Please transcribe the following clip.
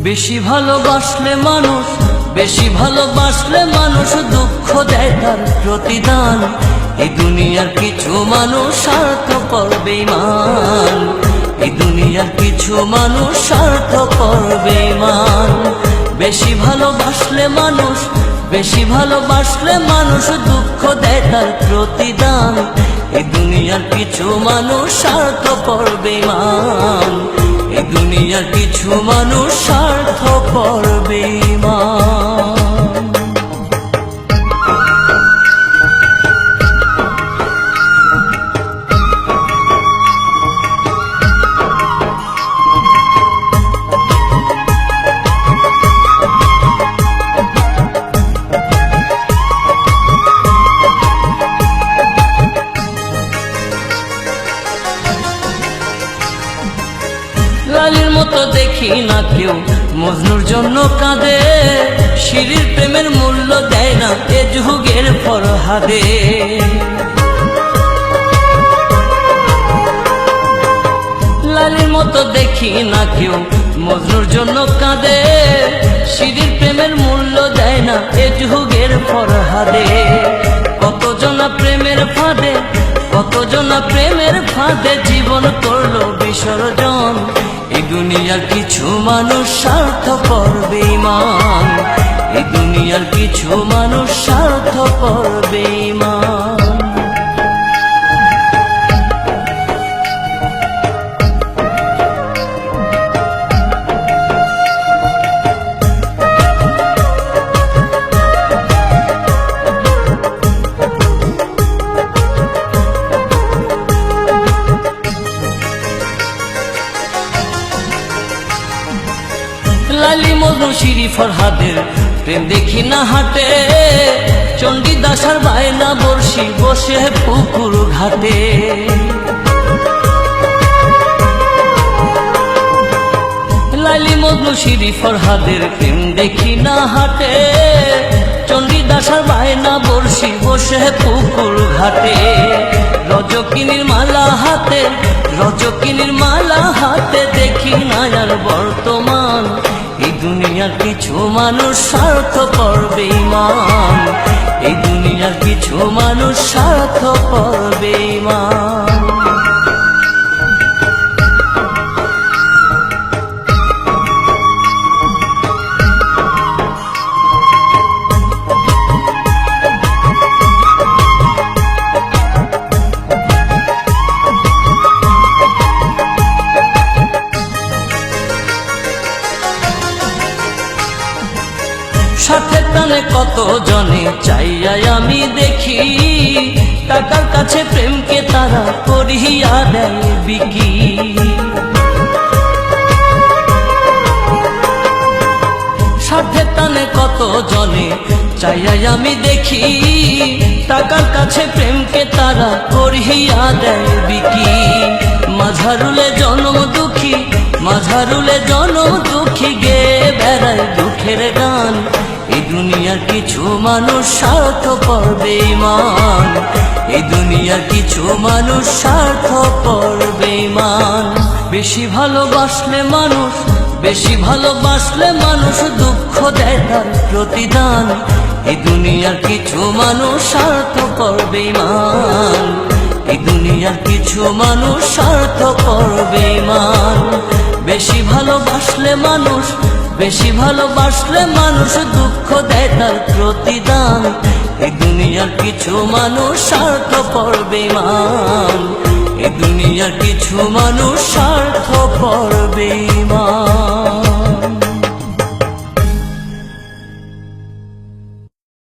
বেশি ভালোবাসলে মানুষ, বেশি ভালোবাসলে মানুষ দুঃখ দেয় তার প্রতিদান। এই দুনিয়ার কিছু মানুষ স্বার্থপর বেঈমান, এই দুনিয়ার কিছু মানুষ স্বার্থপর বেঈমান। বেশি ভালোবাসলে মানুষ, বেশি ভালোবাসলে মানুষ দুঃখ দেয় তার প্রতিদান। এই দুনিয়ার কিছু মানুষ স্বার্থপর বেঈমান, এই দুনিয়ার কিছু মানুষ স্বার্থপর বেঈমান। লালির মতো দেখি না কেউ মজনুর জন্য কাঁদে, শিরির প্রেমের মূল্য দেয় না এ যুগের ফরহাদে। লালির মতো দেখি না কেউ মজনুর জন্য কাঁদে, শিরির প্রেমের মূল্য দেয় না এ যুগের ফরহাদে। কতজনা প্রেমের ফাঁদে, কতজনা প্রেমের ফাঁদে জীবন করলো বিসর্জন। এই দুনিয়ার কিছু মানুষ স্বার্থপর বেঈমান, এই দুনিয়ার কিছু মানুষ স্বার্থপর বেঈমান। লালি মজনু শিরি ফরহাদের প্রেম দেখি না হাটে, চণ্ডীদাস আর বায়না বর্ষি বসে পুকুর ঘাটে। লালি মজনু শিরি ফরহাদের প্রেম দেখি না হাটে, চণ্ডীদাস আর বায়না বর্ষি বসে পুকুর ঘাটে। রজকিনীর মালা হাতে, রজকিনীর মালা হাতে দেখি না আর বর্তমান। এই দুনিয়ার কিছু মানুষ স্বার্থপর বেঈমান, এই দুনিয়ার কিছু মানুষ স্বার্থপর বেঈমান। সাথে টানে কত জনে চাইয়াই আমি দেখি, টাকার কাছে প্রেমকে তারা করিয়া দেয় বিকি। সাথে টানে কত জনে চাইয়াই আমি দেখি, টাকার কাছে প্রেমকে তারা করিয়া দেয় বিকি। মাঝারুলে জনম দুঃখী, মাঝারুলে জনম দুঃখী গে বেড়ায় দুঃখের গান। এই দুনিয়ার কিছু মানুষ স্বার্থপর বেঈমান, এই দুনিয়ার কিছু মানুষ স্বার্থপর বেঈমান। বেশি ভালোবাসলে মানুষ, বেশি ভালোবাসলে মানুষ দুঃখ দেয় তার প্রতিদান। এই দুনিয়ার কিছু মানুষ স্বার্থপর বেঈমান, এই দুনিয়ার কিছু মানুষ স্বার্থপর বেঈমান। বেশি ভালোবাসলে মানুষ, বেশি ভালোবাসলে মানুষ দুঃখ দেয় তার প্রতিদান। এই দুনিয়ার কিছু মানুষ স্বার্থপর বেঈমান, এই দুনিয়ার কিছু মানুষ স্বার্থপর বেঈমান।